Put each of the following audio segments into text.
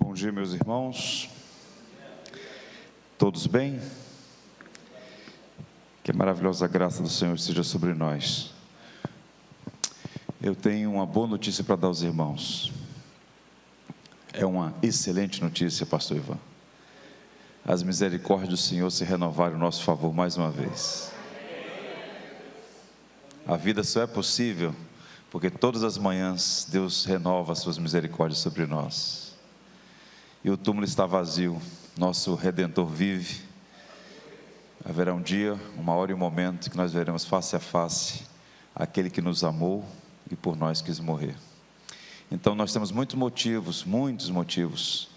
Bom dia, meus irmãos. Todos bem? Que a maravilhosa graça do Senhor seja sobre nós. Eu tenho uma boa notícia para dar aos irmãos. É uma excelente notícia, pastor Ivan. As misericórdias do Senhor se renovaram em nosso favor mais uma vez. A vida só é possível porque todas as manhãs Deus renova as suas misericórdias sobre nós. E o túmulo está vazio, nosso Redentor vive. Haverá um dia, uma hora e um momento que nós veremos face a face aquele que nos amou e por nós quis morrer. Então nós temos muitos motivos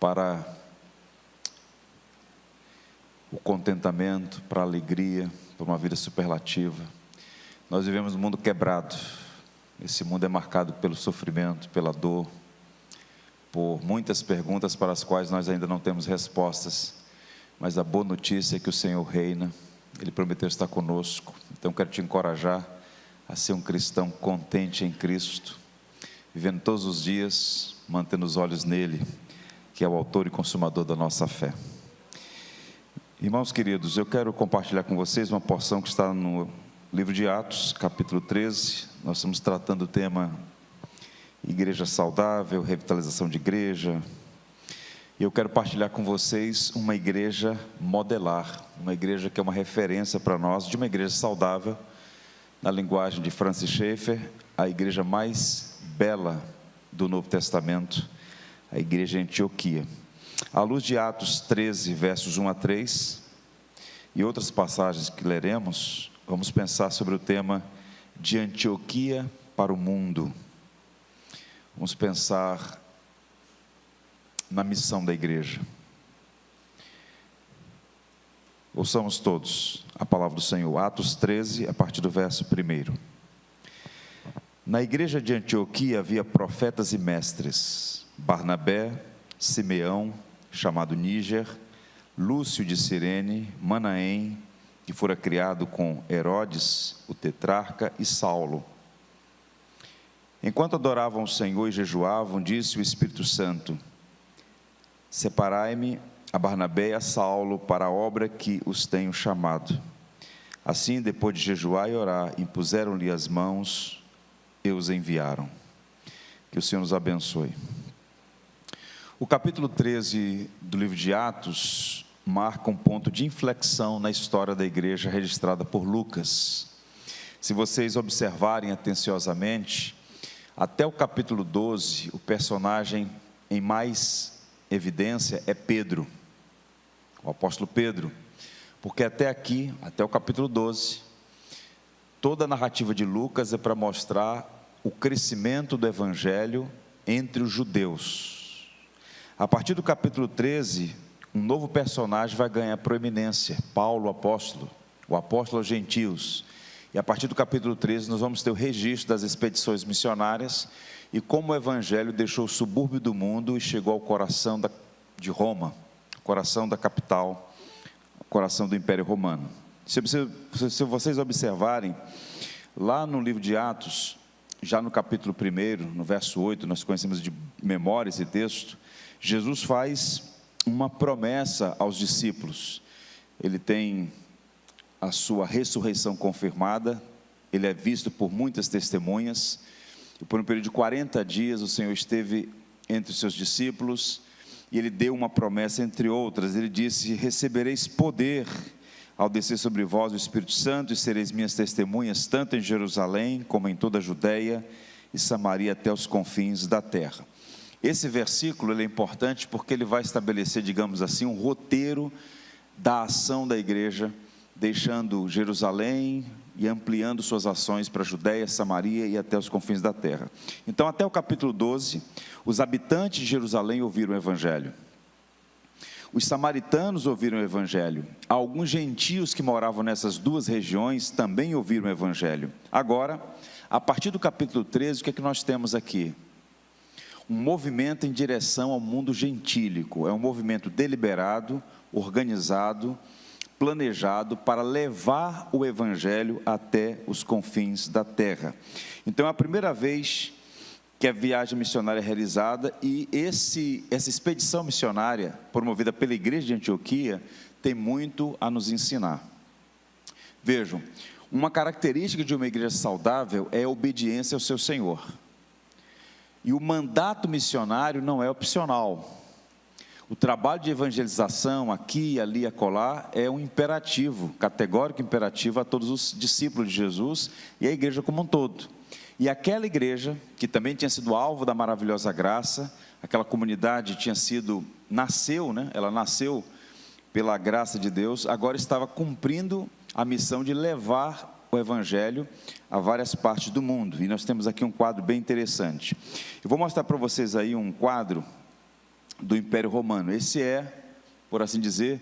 para o contentamento, para a alegria, para uma vida superlativa. Nós vivemos um mundo quebrado. Esse mundo é marcado pelo sofrimento, pela dor, por muitas perguntas para as quais nós ainda não temos respostas. Mas a boa notícia é que o Senhor reina, Ele prometeu estar conosco. Então quero te encorajar a ser um cristão contente em Cristo, vivendo todos os dias, mantendo os olhos nele, que é o autor e consumador da nossa fé. Irmãos queridos, eu quero compartilhar com vocês uma porção que está no livro de Atos, capítulo 13. Nós estamos tratando o tema igreja saudável, revitalização de igreja. E eu quero partilhar com vocês uma igreja modelar, uma igreja que é uma referência para nós, de uma igreja saudável, na linguagem de Francis Schaeffer, a igreja mais bela do Novo Testamento, a igreja em Antioquia. À luz de Atos 13, versos 1 a 3, e outras passagens que leremos, vamos pensar sobre o tema de Antioquia para o mundo. Vamos pensar na missão da igreja. Ouçamos todos a palavra do Senhor. Atos 13, a partir do verso 1. Na igreja de Antioquia havia profetas e mestres: Barnabé, Simeão, chamado Níger, Lúcio de Cirene, Manaém, que fora criado com Herodes, o tetrarca, e Saulo. Enquanto adoravam o Senhor e jejuavam, disse o Espírito Santo: Separai-me a Barnabé e a Saulo para a obra que os tenho chamado. Assim, depois de jejuar e orar, impuseram-lhe as mãos e os enviaram. Que o Senhor nos abençoe. O capítulo 13 do livro de Atos marca um ponto de inflexão na história da igreja registrada por Lucas. Se vocês observarem atenciosamente, até o capítulo 12, o personagem em mais evidência é Pedro, o apóstolo Pedro, porque até aqui, até o capítulo 12, toda a narrativa de Lucas é para mostrar o crescimento do evangelho entre os judeus. A partir do capítulo 13, um novo personagem vai ganhar proeminência, Paulo, o apóstolo aos gentios. E a partir do capítulo 13 nós vamos ter o registro das expedições missionárias e como o evangelho deixou o subúrbio do mundo e chegou ao coração de Roma, coração da capital, coração do Império Romano. Se vocês observarem, lá no livro de Atos, já no capítulo 1, no verso 8, nós conhecemos de memória esse texto, Jesus faz uma promessa aos discípulos. Ele tem a sua ressurreição confirmada, ele é visto por muitas testemunhas, e por um período de 40 dias o Senhor esteve entre os seus discípulos, e ele deu uma promessa entre outras. Ele disse: recebereis poder ao descer sobre vós o Espírito Santo, e sereis minhas testemunhas, tanto em Jerusalém, como em toda a Judeia e Samaria, até os confins da terra. Esse versículo ele é importante porque ele vai estabelecer, digamos assim, um roteiro da ação da igreja, deixando Jerusalém e ampliando suas ações para a Judeia, Samaria e até os confins da terra. Então, até o capítulo 12, os habitantes de Jerusalém ouviram o evangelho. Os samaritanos ouviram o evangelho. Alguns gentios que moravam nessas duas regiões também ouviram o evangelho. Agora, a partir do capítulo 13, o que é que nós temos aqui? Um movimento em direção ao mundo gentílico. É um movimento deliberado, organizado, planejado para levar o evangelho até os confins da terra. Então é a primeira vez que a viagem missionária é realizada, e essa expedição missionária, promovida pela igreja de Antioquia, tem muito a nos ensinar. Vejam, uma característica de uma igreja saudável é a obediência ao seu Senhor. E o mandato missionário não é opcional. O trabalho de evangelização, aqui, ali, acolá, é um imperativo, categórico imperativo a todos os discípulos de Jesus e a igreja como um todo. E aquela igreja, que também tinha sido alvo da maravilhosa graça, aquela comunidade nasceu, ela nasceu pela graça de Deus, agora estava cumprindo a missão de levar o evangelho a várias partes do mundo. E nós temos aqui um quadro bem interessante. Eu vou mostrar para vocês aí um quadro do Império Romano. Esse é, por assim dizer,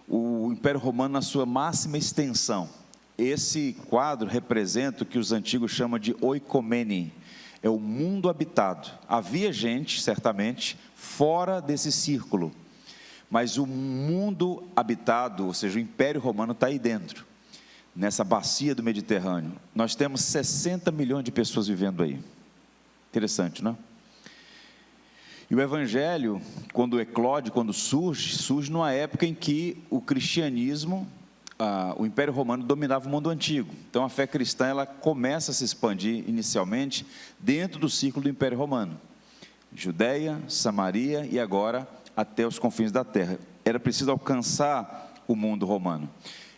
o Império Romano na sua máxima extensão. Esse quadro representa o que os antigos chamam de oikomene, é o mundo habitado. Havia gente, certamente, fora desse círculo, mas o mundo habitado, ou seja, o Império Romano está aí dentro, nessa bacia do Mediterrâneo. Nós temos 60 milhões de pessoas vivendo aí. Interessante, não é? E o Evangelho, quando eclode, quando surge numa época em que o cristianismo, o Império Romano dominava o mundo antigo. Então a fé cristã ela começa a se expandir inicialmente dentro do círculo do Império Romano. Judeia, Samaria e agora até os confins da terra. Era preciso alcançar o mundo romano.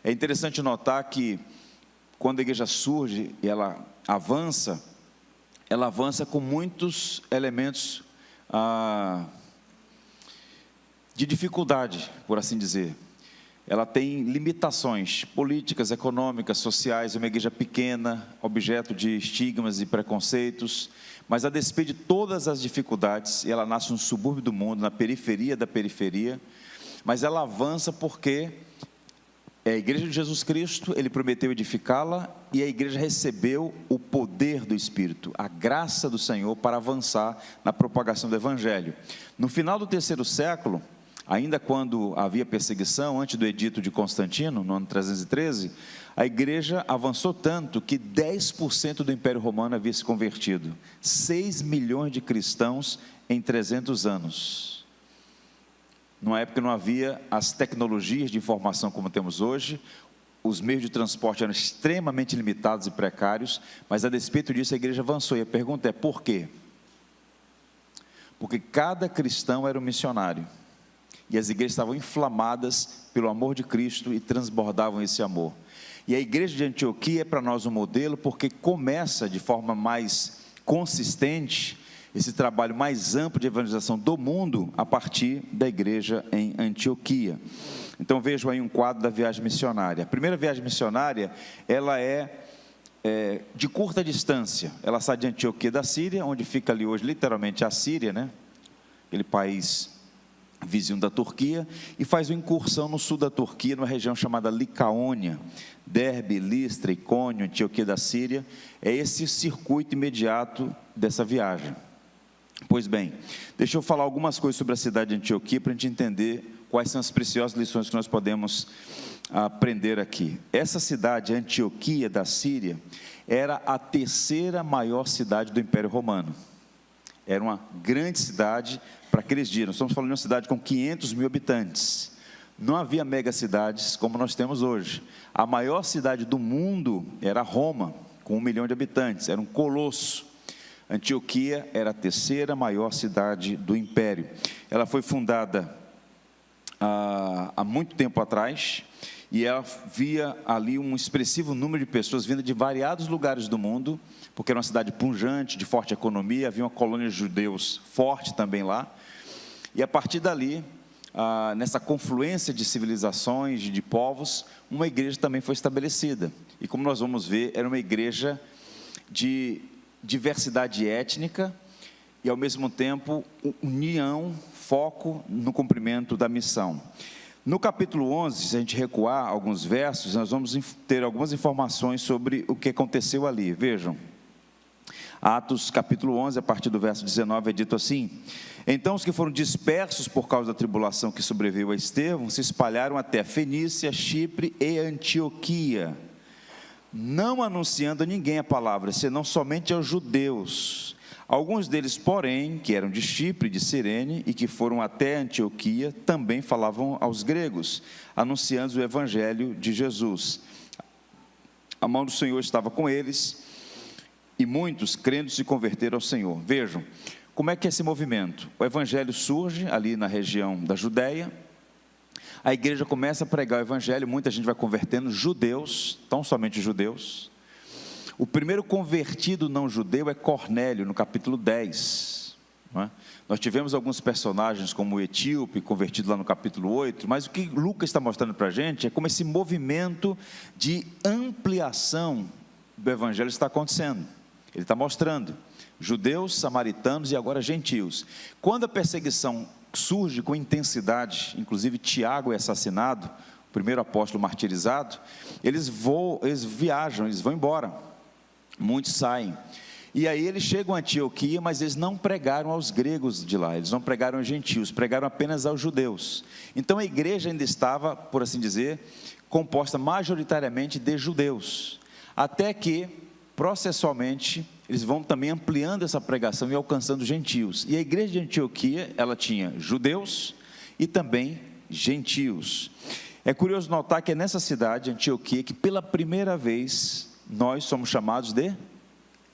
É interessante notar que quando a igreja surge e ela avança com muitos elementos de dificuldade, por assim dizer. Ela tem limitações políticas, econômicas, sociais, é uma igreja pequena, objeto de estigmas e preconceitos, mas a despeito de todas as dificuldades, ela nasce no subúrbio do mundo, na periferia da periferia, mas ela avança porque é a igreja de Jesus Cristo, ele prometeu edificá-la, e a igreja recebeu o poder do Espírito, a graça do Senhor para avançar na propagação do Evangelho. No final do 3º século, ainda quando havia perseguição, antes do edito de Constantino, no ano 313, a igreja avançou tanto que 10% do Império Romano havia se convertido. 6 milhões de cristãos em 300 anos. Numa época não havia as tecnologias de informação como temos hoje, os meios de transporte eram extremamente limitados e precários, mas a despeito disso a igreja avançou. E a pergunta é, por quê? Porque cada cristão era um missionário. E as igrejas estavam inflamadas pelo amor de Cristo e transbordavam esse amor. E a igreja de Antioquia é para nós um modelo, porque começa de forma mais consistente esse trabalho mais amplo de evangelização do mundo a partir da igreja em Antioquia. Então vejam aí um quadro da viagem missionária. A primeira viagem missionária, ela é de curta distância. Ela sai de Antioquia da Síria, onde fica ali hoje literalmente a Síria, aquele país vizinho da Turquia, e faz uma incursão no sul da Turquia, numa região chamada Licaônia, Derbe, Listra, Icônio, Antioquia da Síria. É esse circuito imediato dessa viagem. Pois bem, deixa eu falar algumas coisas sobre a cidade de Antioquia, para a gente entender quais são as preciosas lições que nós podemos aprender aqui. Essa cidade, Antioquia da Síria, era a 3ª maior cidade do Império Romano. Era uma grande cidade para aqueles dias. Nós estamos falando de uma cidade com 500 mil habitantes. Não havia megacidades como nós temos hoje. A maior cidade do mundo era Roma, com 1 milhão de habitantes. Era um colosso. Antioquia era a 3ª maior cidade do Império. Ela foi fundada há muito tempo atrás, e ela via ali um expressivo número de pessoas vindo de variados lugares do mundo, porque era uma cidade pujante, de forte economia, havia uma colônia de judeus forte também lá, e a partir dali, nessa confluência de civilizações, de povos, uma igreja também foi estabelecida, e como nós vamos ver, era uma igreja de diversidade étnica, e ao mesmo tempo, união, foco no cumprimento da missão. No capítulo 11, se a gente recuar alguns versos, nós vamos ter algumas informações sobre o que aconteceu ali. Vejam, Atos capítulo 11, a partir do verso 19, é dito assim: então os que foram dispersos por causa da tribulação que sobreveio a Estevão, se espalharam até Fenícia, Chipre e Antioquia, não anunciando a ninguém a palavra, senão somente aos judeus. Alguns deles, porém, que eram de Chipre, de Cirene, e que foram até Antioquia, também falavam aos gregos, anunciando o evangelho de Jesus. A mão do Senhor estava com eles, e muitos, crendo, se converteram ao Senhor. Vejam, como é que é esse movimento? O evangelho surge ali na região da Judéia, a igreja começa a pregar o evangelho, muita gente vai convertendo, judeus, tão somente judeus. O primeiro convertido não judeu é Cornélio, no capítulo 10. Não é? Nós tivemos alguns personagens como o etíope, convertido lá no capítulo 8, mas o que Lucas está mostrando para a gente é como esse movimento de ampliação do evangelho está acontecendo. Ele está mostrando judeus, samaritanos e agora gentios. Quando a perseguição surge com intensidade, inclusive Tiago é assassinado, o primeiro apóstolo martirizado, eles viajam, eles vão embora. Muitos saem, e aí eles chegam a Antioquia, mas eles não pregaram aos gregos de lá, eles não pregaram aos gentios, pregaram apenas aos judeus. Então a igreja ainda estava, por assim dizer, composta majoritariamente de judeus, até que, processualmente, eles vão também ampliando essa pregação e alcançando gentios. E a igreja de Antioquia, ela tinha judeus e também gentios. É curioso notar que é nessa cidade, Antioquia, que pela primeira vez nós somos chamados de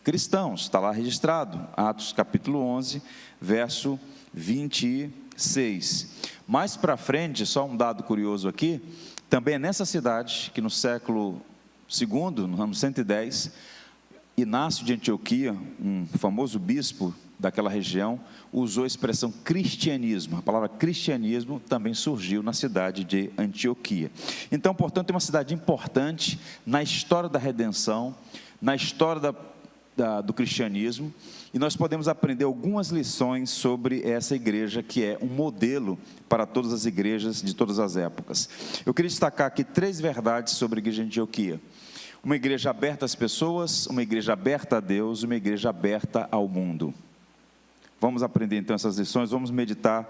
cristãos, está lá registrado, Atos capítulo 11, verso 26. Mais para frente, só um dado curioso aqui, também é nessa cidade, que no século II, no ano 110, Inácio de Antioquia, um famoso bispo daquela região, usou a expressão cristianismo. A palavra cristianismo também surgiu na cidade de Antioquia. Então, portanto, é uma cidade importante na história da redenção, na história do cristianismo, e nós podemos aprender algumas lições sobre essa igreja, que é um modelo para todas as igrejas de todas as épocas. Eu queria destacar aqui 3 verdades sobre a igreja de Antioquia. Uma igreja aberta às pessoas, uma igreja aberta a Deus, uma igreja aberta ao mundo. Vamos aprender então essas lições, vamos meditar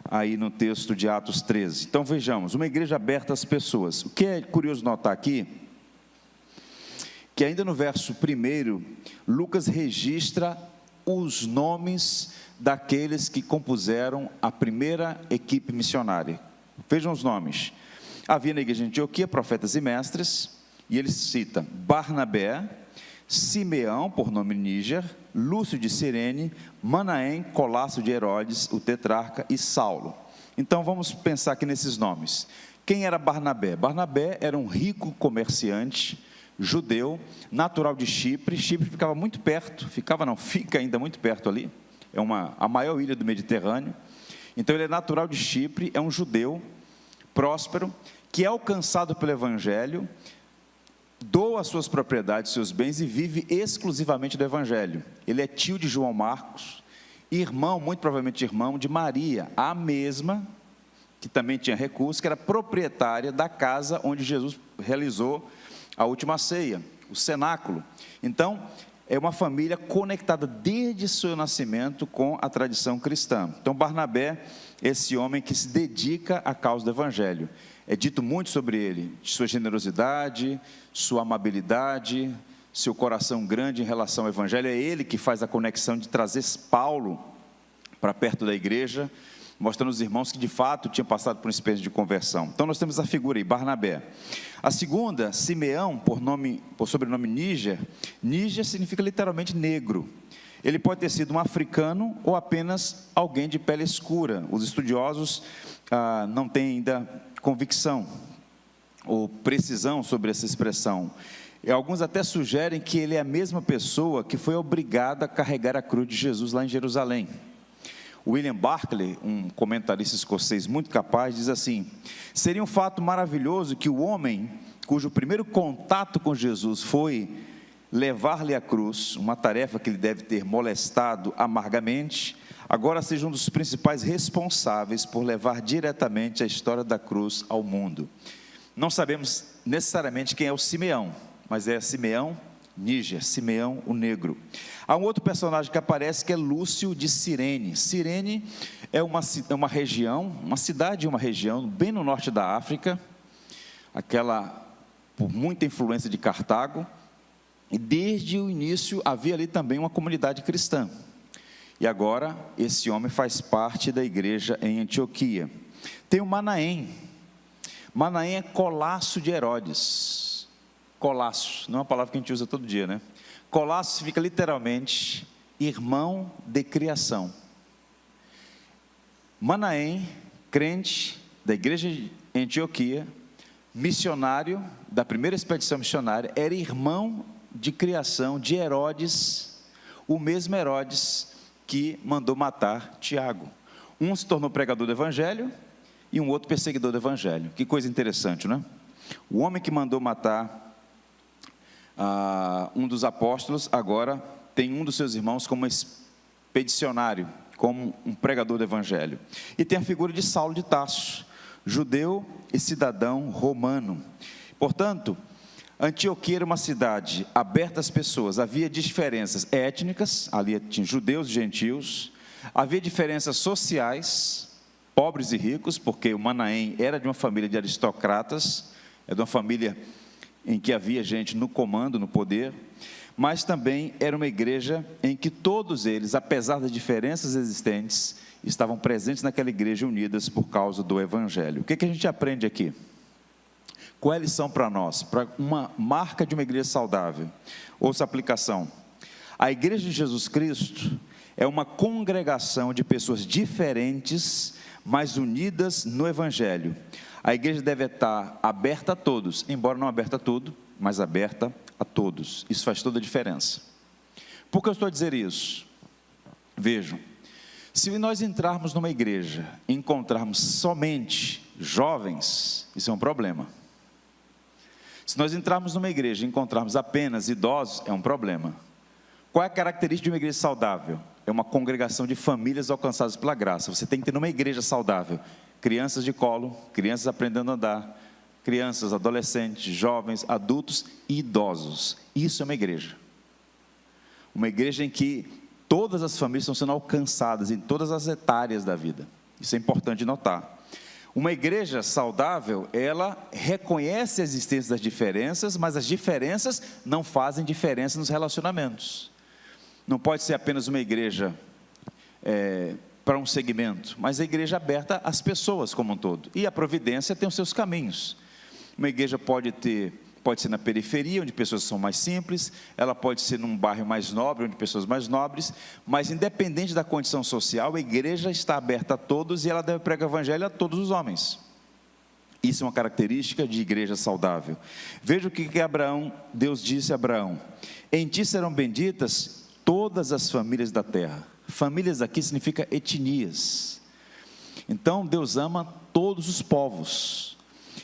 aí no texto de Atos 13. Então vejamos, uma igreja aberta às pessoas. O que é curioso notar aqui, que ainda no verso 1, Lucas registra os nomes daqueles que compuseram a primeira equipe missionária. Vejam os nomes. Havia na igreja de Antioquia profetas e mestres, e ele cita Barnabé, Simeão, por nome Níger, Lúcio de Cirene, Manaém, Colasso de Herodes, o tetrarca, e Saulo. Então vamos pensar aqui nesses nomes. Quem era Barnabé? Barnabé era um rico comerciante judeu, natural de Chipre. Chipre ficava muito perto, fica ainda muito perto ali, é a maior ilha do Mediterrâneo. Então ele é natural de Chipre, é um judeu próspero, que é alcançado pelo evangelho, doa as suas propriedades, seus bens e vive exclusivamente do evangelho. Ele é tio de João Marcos, irmão, muito provavelmente irmão de Maria, a mesma que também tinha recursos, que era proprietária da casa onde Jesus realizou a última ceia, o cenáculo. Então, é uma família conectada desde seu nascimento com a tradição cristã. Então, Barnabé, esse homem que se dedica à causa do evangelho. É dito muito sobre ele, sua generosidade, sua amabilidade, seu coração grande em relação ao evangelho. É ele que faz a conexão de trazer Paulo para perto da igreja, mostrando aos irmãos que de fato tinham passado por uma experiência de conversão. Então nós temos a figura aí, Barnabé. A segunda, Simeão, por sobrenome Níger. Níger significa literalmente negro. Ele pode ter sido um africano ou apenas alguém de pele escura. Os estudiosos não têm ainda convicção ou precisão sobre essa expressão. E alguns até sugerem que ele é a mesma pessoa que foi obrigada a carregar a cruz de Jesus lá em Jerusalém. William Barclay, um comentarista escocês muito capaz, diz assim: seria um fato maravilhoso que o homem cujo primeiro contato com Jesus foi levar-lhe a cruz, uma tarefa que ele deve ter molestado amargamente, agora seja um dos principais responsáveis por levar diretamente a história da cruz ao mundo. Não sabemos necessariamente quem é o Simeão, mas é Simeão Níger, Simeão o negro. Há um outro personagem que aparece, que é Lúcio de Cirene. Cirene é uma região, uma cidade e uma região bem no norte da África, aquela por muita influência de Cartago, e desde o início havia ali também uma comunidade cristã. E agora, esse homem faz parte da igreja em Antioquia. Tem o Manaém. Manaém é colasso de Herodes. Colasso, não é uma palavra que a gente usa todo dia, né? Colasso significa literalmente irmão de criação. Manaém, crente da igreja em Antioquia, missionário da primeira expedição missionária, era irmão de criação de Herodes, o mesmo Herodes que mandou matar Tiago. Um se tornou pregador do evangelho e um outro perseguidor do evangelho. Que coisa interessante, não é? O homem que mandou matar um dos apóstolos, agora tem um dos seus irmãos como expedicionário, como um pregador do evangelho. E tem a figura de Saulo de Tarso, judeu e cidadão romano. Portanto, Antioquia era uma cidade aberta às pessoas, havia diferenças étnicas, ali tinha judeus e gentios, havia diferenças sociais, pobres e ricos, porque o Manaém era de uma família de aristocratas, é de uma família em que havia gente no comando, no poder, mas também era uma igreja em que todos eles, apesar das diferenças existentes, estavam presentes naquela igreja unidas por causa do evangelho. O que a gente aprende aqui? Qual é a lição para nós? Para uma marca de uma igreja saudável. Ouça a aplicação. A igreja de Jesus Cristo é uma congregação de pessoas diferentes, mas unidas no evangelho. A igreja deve estar aberta a todos, embora não aberta a tudo, mas aberta a todos. Isso faz toda a diferença. Por que eu estou a dizer isso? Vejam, se nós entrarmos numa igreja e encontrarmos somente jovens, isso é um problema. Se nós entrarmos numa igreja e encontrarmos apenas idosos, é um problema. Qual é a característica de uma igreja saudável? É uma congregação de famílias alcançadas pela graça. Você tem que ter numa igreja saudável crianças de colo, crianças aprendendo a andar, crianças, adolescentes, jovens, adultos e idosos. Isso é uma igreja. Uma igreja em que todas as famílias estão sendo alcançadas em todas as etárias da vida. Isso é importante notar. Uma igreja saudável, ela reconhece a existência das diferenças, mas as diferenças não fazem diferença nos relacionamentos. Não pode ser apenas uma igreja para um segmento, mas a igreja aberta às pessoas como um todo. E a providência tem os seus caminhos. Uma igreja pode ser na periferia, onde pessoas são mais simples, ela pode ser num bairro mais nobre, onde pessoas mais nobres, mas independente da condição social, a igreja está aberta a todos e ela deve pregar o evangelho a todos os homens. Isso é uma característica de igreja saudável. Veja o que Deus disse a Abraão: em ti serão benditas todas as famílias da terra. Famílias aqui significa etnias. Então Deus ama todos os povos.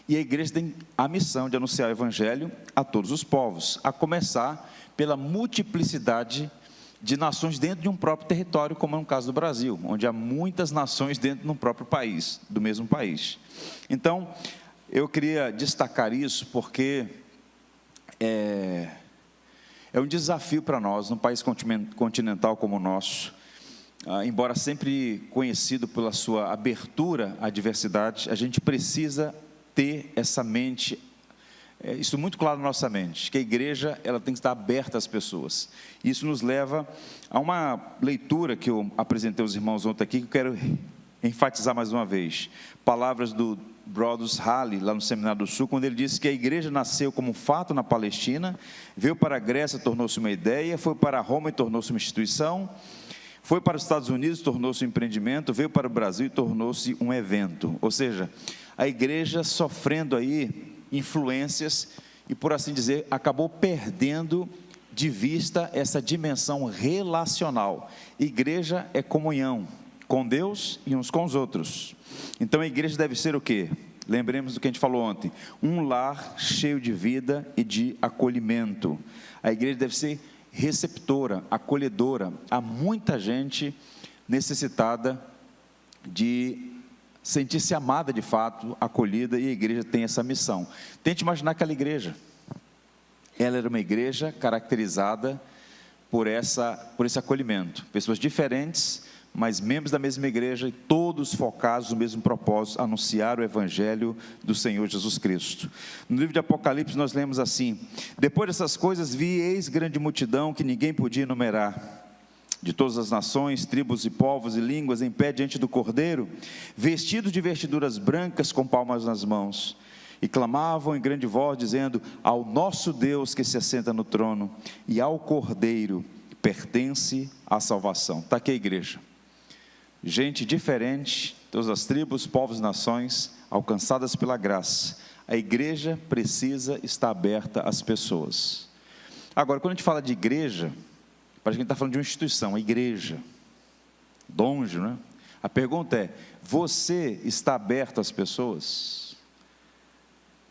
E a igreja tem a missão de anunciar o evangelho a todos os povos, a começar pela multiplicidade de nações dentro de um próprio território, como é o caso do Brasil, onde há muitas nações dentro de um próprio país, do mesmo país. Então, eu queria destacar isso porque é um desafio para nós, num país continental como o nosso, embora sempre conhecido pela sua abertura à diversidade, a gente precisa ter essa mente, isso muito claro na nossa mente, que a igreja ela tem que estar aberta às pessoas. Isso nos leva a uma leitura que eu apresentei aos irmãos ontem aqui, que eu quero enfatizar mais uma vez. Palavras do Brodus Halley, lá no Seminário do Sul, quando ele disse que a igreja nasceu como um fato na Palestina, veio para a Grécia, tornou-se uma ideia, foi para Roma e tornou-se uma instituição, foi para os Estados Unidos, tornou-se um empreendimento, veio para o Brasil e tornou-se um evento. Ou seja, a igreja sofrendo aí influências e, por assim dizer, acabou perdendo de vista essa dimensão relacional. Igreja é comunhão com Deus e uns com os outros. Então a igreja deve ser o quê? Lembremos do que a gente falou ontem: um lar cheio de vida e de acolhimento. A igreja deve ser receptora, acolhedora. Há muita gente necessitada de sentir-se amada de fato, acolhida, e a igreja tem essa missão. Tente imaginar aquela igreja. Ela era uma igreja caracterizada por esse acolhimento. Pessoas diferentes, mas membros da mesma igreja, e todos focados no mesmo propósito: anunciar o evangelho do Senhor Jesus Cristo. No livro de Apocalipse nós lemos assim: depois dessas coisas vi, eis grande multidão que ninguém podia enumerar, de todas as nações, tribos e povos e línguas, em pé diante do Cordeiro, vestidos de vestiduras brancas, com palmas nas mãos, e clamavam em grande voz, dizendo: ao nosso Deus que se assenta no trono, e ao Cordeiro pertence a salvação. Está aqui a igreja, gente diferente, todas as tribos, povos e nações, alcançadas pela graça. A igreja precisa estar aberta às pessoas. Agora, quando a gente fala de igreja, parece que a gente está falando de uma instituição, a igreja, longe, não é? A pergunta é: você está aberto às pessoas?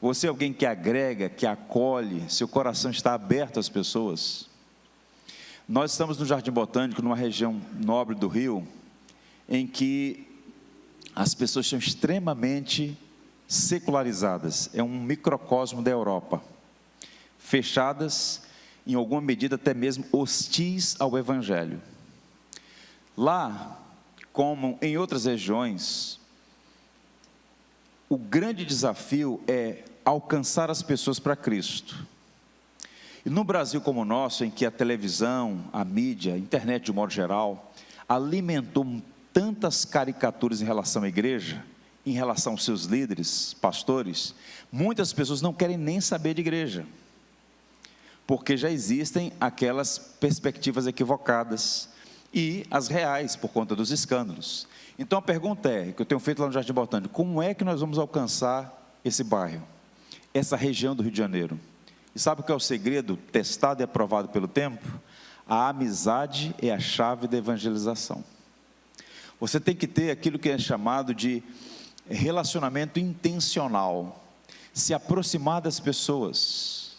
Você é alguém que agrega, que acolhe, seu coração está aberto às pessoas? Nós estamos no Jardim Botânico, numa região nobre do Rio, em que as pessoas são extremamente secularizadas, é um microcosmo da Europa, fechadas, em alguma medida até mesmo hostis ao Evangelho. Lá, como em outras regiões, o grande desafio é alcançar as pessoas para Cristo. E no Brasil como o nosso, em que a televisão, a mídia, a internet de modo geral, alimentou tantas caricaturas em relação à igreja, em relação aos seus líderes, pastores, muitas pessoas não querem nem saber de igreja, porque já existem aquelas perspectivas equivocadas e as reais, por conta dos escândalos. Então a pergunta é, que eu tenho feito lá no Jardim Botânico: como é que nós vamos alcançar esse bairro, essa região do Rio de Janeiro? E sabe o que é o segredo, testado e aprovado pelo tempo? A amizade é a chave da evangelização. Você tem que ter aquilo que é chamado de relacionamento intencional, se aproximar das pessoas,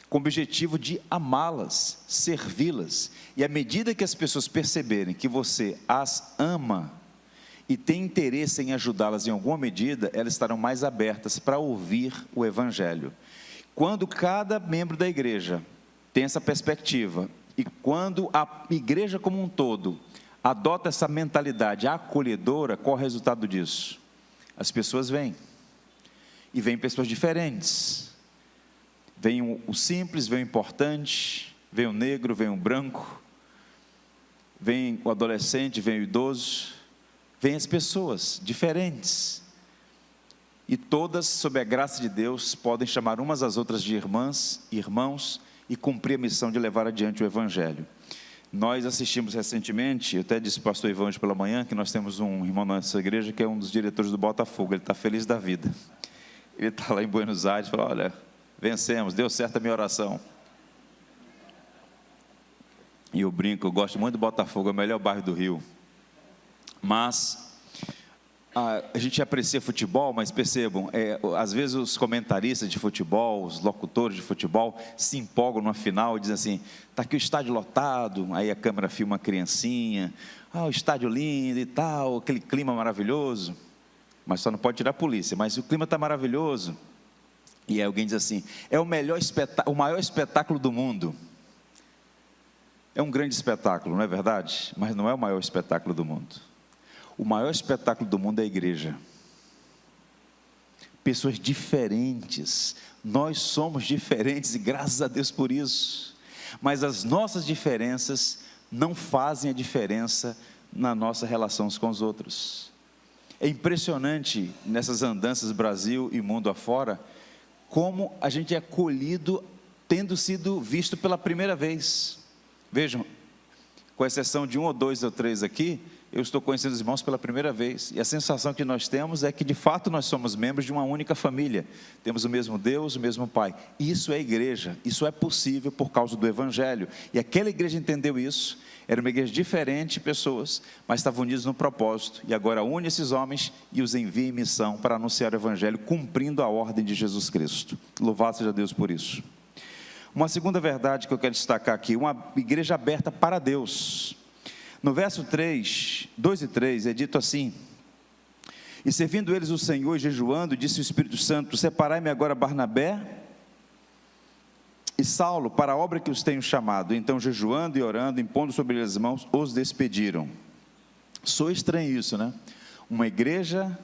com o objetivo de amá-las, servi-las, e à medida que as pessoas perceberem que você as ama, e tem interesse em ajudá-las em alguma medida, elas estarão mais abertas para ouvir o Evangelho. Quando cada membro da igreja tem essa perspectiva, e quando a igreja como um todo adota essa mentalidade acolhedora, qual é o resultado disso? As pessoas vêm, e vêm pessoas diferentes, vem o simples, vem o importante, vem o negro, vem o branco, vem o adolescente, vem o idoso, vem as pessoas diferentes, e todas, sob a graça de Deus, podem chamar umas às outras de irmãs, irmãos, e cumprir a missão de levar adiante o Evangelho. Nós assistimos recentemente, eu até disse para o pastor Ivan hoje pela manhã, que nós temos um irmão na nossa igreja que é um dos diretores do Botafogo, ele está feliz da vida. Ele está lá em Buenos Aires, falou: olha, vencemos, deu certo a minha oração. E eu brinco, eu gosto muito do Botafogo, é o melhor bairro do Rio. Mas a gente aprecia futebol, mas percebam, às vezes os comentaristas de futebol, os locutores de futebol se empolgam numa final e dizem assim: está aqui o estádio lotado, aí a câmera filma a criancinha, o estádio lindo e tal, aquele clima maravilhoso, mas só não pode tirar a polícia, mas o clima está maravilhoso, e aí alguém diz assim: é o maior espetáculo do mundo. É um grande espetáculo, não é verdade? Mas não é o maior espetáculo do mundo. O maior espetáculo do mundo é a igreja. Pessoas diferentes, nós somos diferentes e graças a Deus por isso, mas as nossas diferenças não fazem a diferença na nossa relação uns com os outros. É impressionante nessas andanças Brasil e mundo afora, como a gente é acolhido tendo sido visto pela primeira vez. Vejam, com exceção de 1 ou 2 ou 3 aqui, eu estou conhecendo os irmãos pela primeira vez, e a sensação que nós temos é que de fato nós somos membros de uma única família, temos o mesmo Deus, o mesmo Pai. Isso é igreja, isso é possível por causa do Evangelho, e aquela igreja entendeu isso. Era uma igreja diferente, pessoas, mas estavam unidos no propósito, e agora une esses homens e os envia em missão para anunciar o Evangelho, cumprindo a ordem de Jesus Cristo. Louvado seja Deus por isso. Uma segunda verdade que eu quero destacar aqui: uma igreja aberta para Deus. No verso 3, 2 e 3, é dito assim: e servindo eles o Senhor e jejuando, disse o Espírito Santo: separai-me agora Barnabé e Saulo para a obra que os tenho chamado. Então, jejuando e orando, impondo sobre eles as mãos, os despediram. Soa estranho isso, né? Uma igreja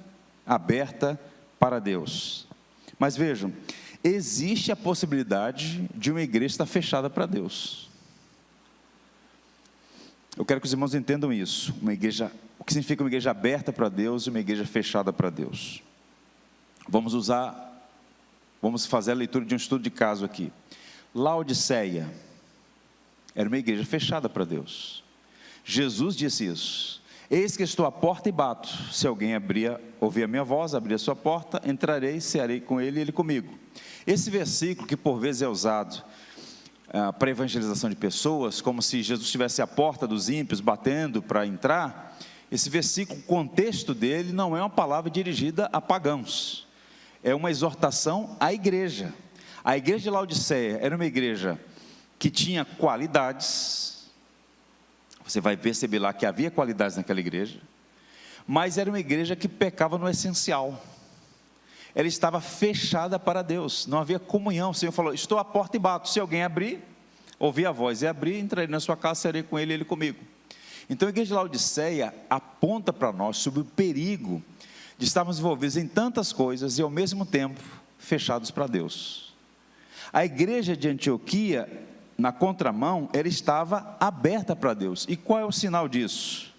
aberta para Deus. Mas vejam, existe a possibilidade de uma igreja estar fechada para Deus. Eu quero que os irmãos entendam isso. Uma igreja, o que significa uma igreja aberta para Deus e uma igreja fechada para Deus. Vamos fazer a leitura de um estudo de caso aqui. Laodiceia era uma igreja fechada para Deus. Jesus disse isso: eis que estou à porta e bato, se alguém ouvir a minha voz, abrir a sua porta, entrarei, cearei com ele e ele comigo. Esse versículo, que por vezes é usado para evangelização de pessoas, como se Jesus estivesse à porta dos ímpios, batendo para entrar, esse versículo, o contexto dele não é uma palavra dirigida a pagãos, é uma exortação à igreja. A igreja de Laodiceia era uma igreja que tinha qualidades, você vai perceber lá que havia qualidades naquela igreja, mas era uma igreja que pecava no essencial. Ela estava fechada para Deus, não havia comunhão. O Senhor falou: estou à porta e bato, se alguém abrir, ouvir a voz e abrir, entrarei na sua casa, serei com ele e ele comigo. Então a igreja de Laodiceia aponta para nós sobre o perigo de estarmos envolvidos em tantas coisas e ao mesmo tempo fechados para Deus. A igreja de Antioquia, na contramão, ela estava aberta para Deus. E qual é o sinal disso?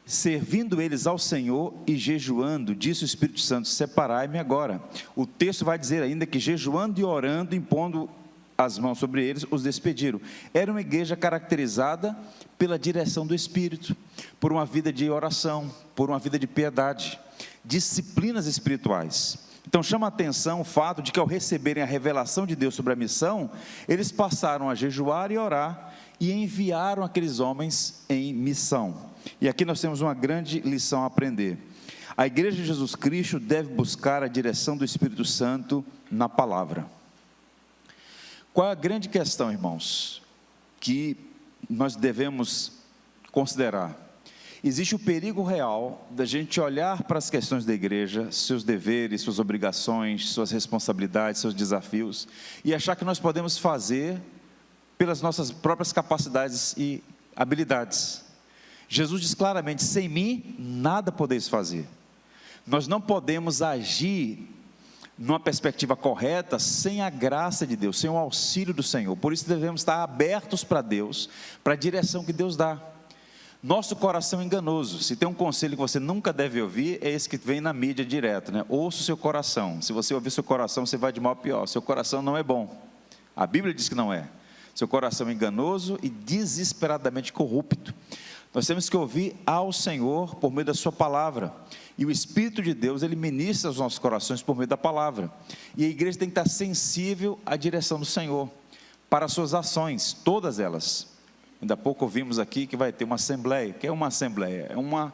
Servindo eles ao Senhor e jejuando, disse o Espírito Santo: separai-me agora. O texto vai dizer ainda que jejuando e orando, impondo as mãos sobre eles, os despediram. Era uma igreja caracterizada pela direção do Espírito, por uma vida de oração, por uma vida de piedade, disciplinas espirituais. Então chama a atenção o fato de que, ao receberem a revelação de Deus sobre a missão, eles passaram a jejuar e orar e enviaram aqueles homens em missão. E aqui nós temos uma grande lição a aprender. A igreja de Jesus Cristo deve buscar a direção do Espírito Santo na palavra. Qual é a grande questão, irmãos, que nós devemos considerar? Existe o perigo real da gente olhar para as questões da igreja, seus deveres, suas obrigações, suas responsabilidades, seus desafios, e achar que nós podemos fazer pelas nossas próprias capacidades e habilidades. Jesus diz claramente: sem mim nada podeis fazer. Nós não podemos agir numa perspectiva correta sem a graça de Deus, sem o auxílio do Senhor. Por isso devemos estar abertos para Deus, para a direção que Deus dá. Nosso coração é enganoso. Se tem um conselho que você nunca deve ouvir, é esse que vem na mídia direto, né? Ouça o seu coração. Se você ouvir seu coração, você vai de mal a pior. Seu coração não é bom. A Bíblia diz que não é. Seu coração é enganoso e desesperadamente corrupto. Nós temos que ouvir ao Senhor por meio da sua palavra. E o Espírito de Deus, ele ministra os nossos corações por meio da palavra. E a igreja tem que estar sensível à direção do Senhor, para as suas ações, todas elas. Ainda há pouco ouvimos aqui que vai ter uma assembleia. O que é uma assembleia? É uma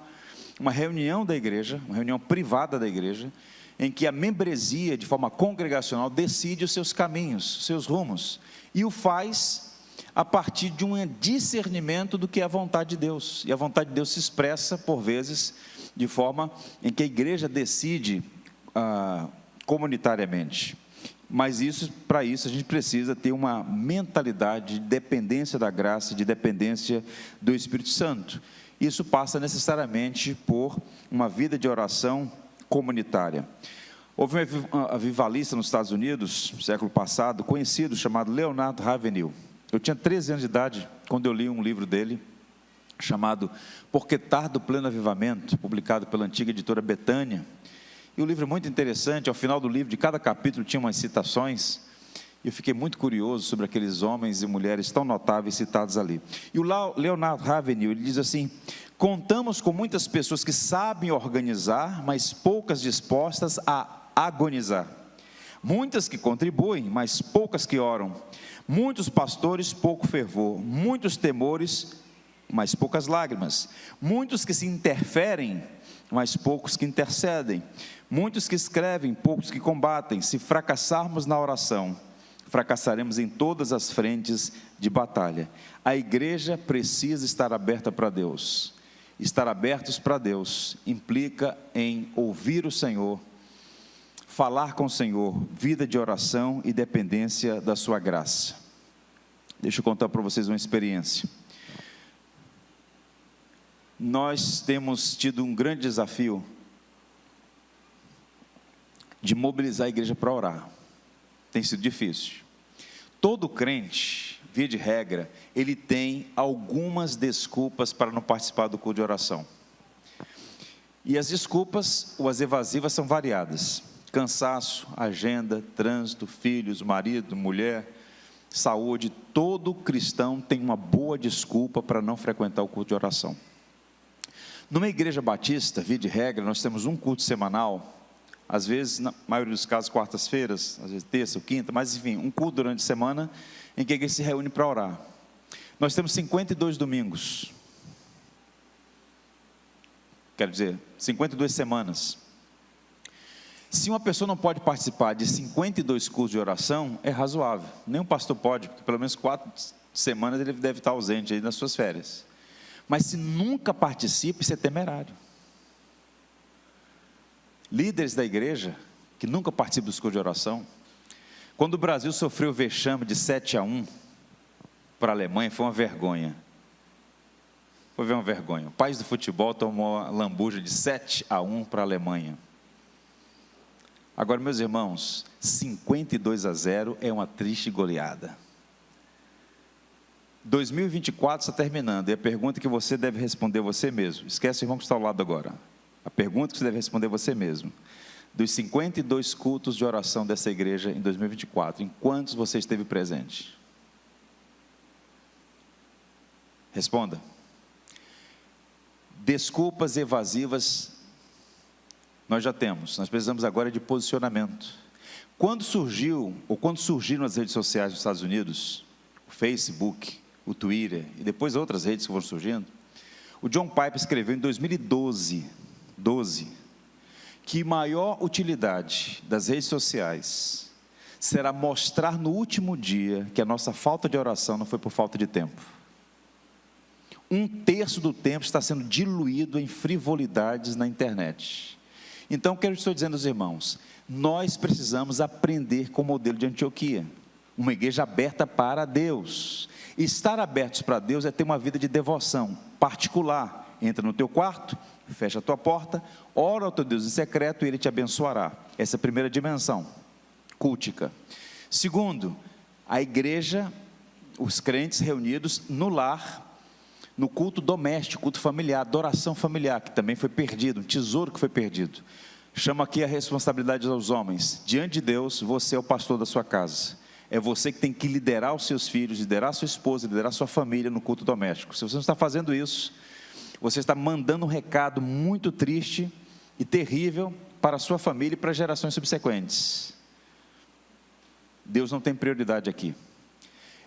reunião da igreja, uma reunião privada da igreja, em que a membresia, de forma congregacional, decide os seus caminhos, os seus rumos, e o faz a partir de um discernimento do que é a vontade de Deus. E a vontade de Deus se expressa, por vezes, de forma em que a igreja decide comunitariamente. Mas para isso a gente precisa ter uma mentalidade de dependência da graça, de dependência do Espírito Santo. Isso passa necessariamente por uma vida de oração comunitária. Houve um avivalista nos Estados Unidos, no século passado, conhecido, chamado Leonard Ravenhill. Eu tinha 13 anos de idade quando eu li um livro dele, chamado Porque Tarda o Pleno Avivamento, publicado pela antiga editora Betânia. E o livro é muito interessante. Ao final do livro, de cada capítulo, tinha umas citações, e eu fiquei muito curioso sobre aqueles homens e mulheres tão notáveis citados ali. E o Leonard Ravenhill, ele diz assim: contamos com muitas pessoas que sabem organizar, mas poucas dispostas a agonizar. Muitas que contribuem, mas poucas que oram. Muitos pastores, pouco fervor. Muitos temores, mas poucas lágrimas. Muitos que se interferem, mas poucos que intercedem. Muitos que escrevem, poucos que combatem. Se fracassarmos na oração, fracassaremos em todas as frentes de batalha. A igreja precisa estar aberta para Deus. Estar abertos para Deus implica em ouvir o Senhor, falar com o Senhor, vida de oração e dependência da sua graça. Deixa eu contar para vocês uma experiência. Nós temos tido um grande desafio de mobilizar a igreja para orar. Tem sido difícil. Todo crente, via de regra, ele tem algumas desculpas para não participar do culto de oração. E as desculpas, ou as evasivas, são variadas: cansaço, agenda, trânsito, filhos, marido, mulher, saúde. Todo cristão tem uma boa desculpa para não frequentar o culto de oração. Numa igreja batista, via de regra, nós temos um culto semanal, às vezes, na maioria dos casos, quartas-feiras, às vezes terça ou quinta, mas enfim, um culto durante a semana em que a igreja se reúne para orar. Nós temos 52 domingos, quero dizer, 52 semanas. Se uma pessoa não pode participar de 52 cultos de oração, é razoável. Nenhum pastor pode, porque pelo menos 4 semanas ele deve estar ausente aí nas suas férias. Mas se nunca participa, isso é temerário. Líderes da igreja, que nunca participam dos cultos de oração, quando o Brasil sofreu o vexame de 7-1 para a Alemanha, foi uma vergonha. Foi uma vergonha. O país do futebol tomou a lambuja de 7-1 para a Alemanha. Agora, meus irmãos, 52-0 é uma triste goleada. 2024 está terminando, e a pergunta que você deve responder você mesmo, esquece o irmão que está ao lado agora, a pergunta que você deve responder você mesmo: dos 52 cultos de oração dessa igreja em 2024, em quantos você esteve presente? Responda. Desculpas evasivas nós já temos, nós precisamos agora de posicionamento. Quando surgiram as redes sociais nos Estados Unidos, o Facebook, o Twitter e depois outras redes que foram surgindo, o John Piper escreveu em 2012 que maior utilidade das redes sociais será mostrar no último dia que a nossa falta de oração não foi por falta de tempo. 1/3 do tempo está sendo diluído em frivolidades na internet. Então, o que eu estou dizendo aos irmãos? Nós precisamos aprender com o modelo de Antioquia, uma igreja aberta para Deus. Estar abertos para Deus é ter uma vida de devoção particular. Entra no teu quarto, fecha a tua porta, ora ao teu Deus em secreto e Ele te abençoará. Essa é a primeira dimensão, cultica. Segundo, a igreja, os crentes reunidos no lar, no culto doméstico, culto familiar, adoração familiar, que também foi perdido, um tesouro que foi perdido. Chama aqui a responsabilidade aos homens. Diante de Deus, você é o pastor da sua casa. É você que tem que liderar os seus filhos, liderar a sua esposa, liderar a sua família no culto doméstico. Se você não está fazendo isso, você está mandando um recado muito triste e terrível para a sua família e para gerações subsequentes. Deus não tem prioridade aqui.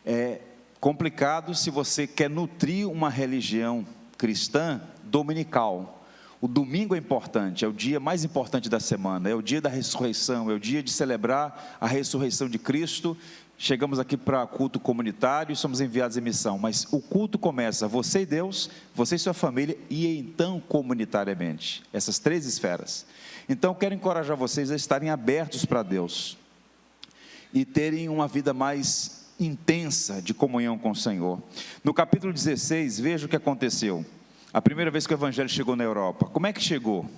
É complicado se você quer nutrir uma religião cristã dominical. O domingo é importante, é o dia mais importante da semana, é o dia da ressurreição, é o dia de celebrar a ressurreição de Cristo. Chegamos aqui para culto comunitário e somos enviados em missão, mas o culto começa você e Deus, você e sua família, e então comunitariamente, essas 3 esferas. Então quero encorajar vocês a estarem abertos para Deus e terem uma vida mais intensa de comunhão com o Senhor. No capítulo 16, veja o que aconteceu. A primeira vez que o evangelho chegou na Europa. Como é que chegou?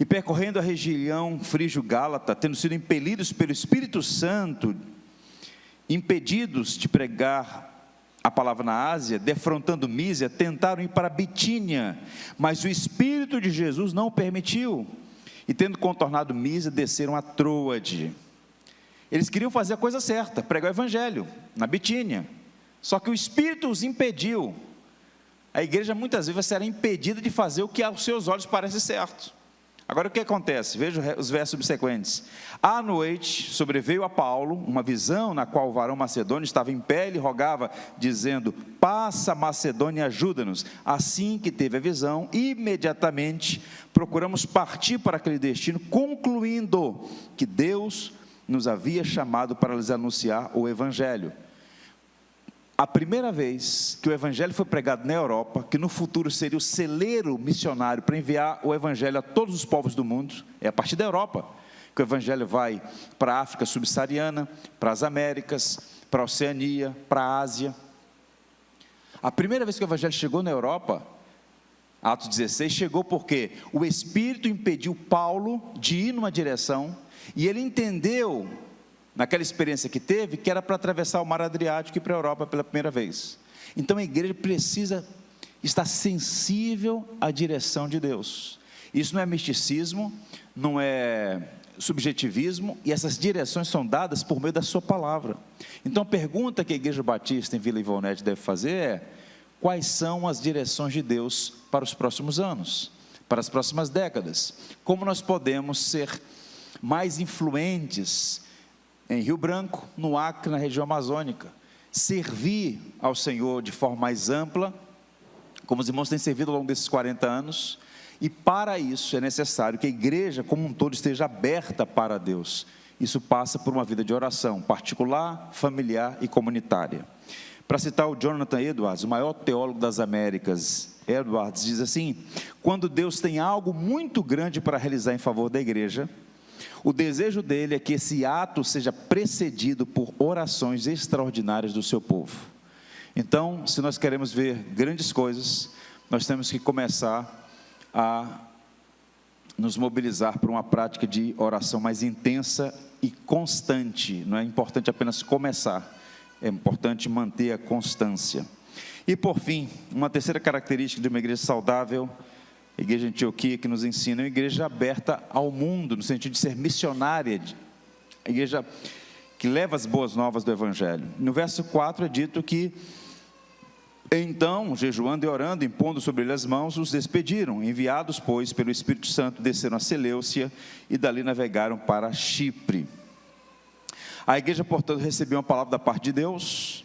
E percorrendo a região frígio-gálata, tendo sido impelidos pelo Espírito Santo, impedidos de pregar a palavra na Ásia, defrontando Mísia, tentaram ir para Bitínia, mas o Espírito de Jesus não o permitiu. E tendo contornado Mísia, desceram a Troade. Eles queriam fazer a coisa certa, pregar o evangelho na Bitínia, só que o Espírito os impediu. A igreja muitas vezes será impedida de fazer o que aos seus olhos parece certo. Agora o que acontece? Veja os versos subsequentes. À noite sobreveio a Paulo uma visão na qual o varão macedônio estava em pé e lhe rogava, dizendo: passa Macedônia e ajuda-nos. Assim que teve a visão, imediatamente procuramos partir para aquele destino, concluindo que Deus nos havia chamado para lhes anunciar o evangelho. A primeira vez que o evangelho foi pregado na Europa, que no futuro seria o celeiro missionário para enviar o evangelho a todos os povos do mundo, é a partir da Europa que o evangelho vai para a África subsaariana, para as Américas, para a Oceania, para a Ásia. A primeira vez que o evangelho chegou na Europa, Atos 16, chegou porque o Espírito impediu Paulo de ir numa direção, e ele entendeu naquela experiência que teve, que era para atravessar o mar Adriático e ir para a Europa pela primeira vez. Então a igreja precisa estar sensível à direção de Deus. Isso não é misticismo, não é subjetivismo, e essas direções são dadas por meio da sua palavra. Então a pergunta que a Igreja Batista em Vila Ivonete deve fazer é: quais são as direções de Deus para os próximos anos, para as próximas décadas? Como nós podemos ser mais influentes em Rio Branco, no Acre, na região amazônica, servir ao Senhor de forma mais ampla, como os irmãos têm servido ao longo desses 40 anos, e para isso é necessário que a igreja como um todo esteja aberta para Deus. Isso passa por uma vida de oração, particular, familiar e comunitária. Para citar o Jonathan Edwards, o maior teólogo das Américas, Edwards diz assim: quando Deus tem algo muito grande para realizar em favor da igreja, o desejo dele é que esse ato seja precedido por orações extraordinárias do seu povo. Então, se nós queremos ver grandes coisas, nós temos que começar a nos mobilizar para uma prática de oração mais intensa e constante. Não é importante apenas começar, é importante manter a constância. E por fim, uma terceira característica de uma igreja saudável, a igreja de Antioquia, que nos ensina, é uma igreja aberta ao mundo, no sentido de ser missionária, a igreja que leva as boas novas do Evangelho. No verso 4 é dito que: então, jejuando e orando, impondo sobre ele as mãos, os despediram. Enviados, pois, pelo Espírito Santo, desceram a Seleucia e dali navegaram para Chipre. A igreja, portanto, recebeu uma palavra da parte de Deus.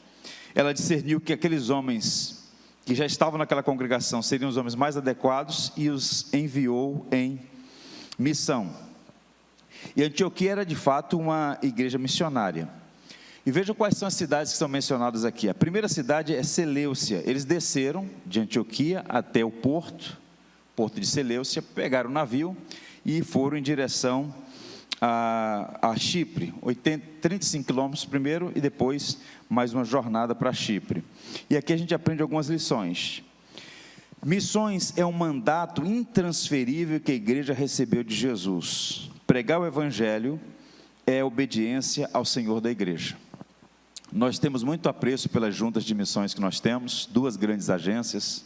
Ela discerniu que aqueles homens que já estavam naquela congregação seriam os homens mais adequados e os enviou em missão. E Antioquia era de fato uma igreja missionária. E vejam quais são as cidades que são mencionadas aqui. A primeira cidade é Seleucia. Eles desceram de Antioquia até o porto de Seleucia, pegaram o navio e foram em direção a Chipre, 35 quilômetros primeiro e depois mais uma jornada para Chipre. E aqui a gente aprende algumas lições. Missões é um mandato intransferível que a igreja recebeu de Jesus. Pregar o Evangelho é obediência ao Senhor da igreja. Nós temos muito apreço pelas juntas de missões que nós temos, 2 grandes agências,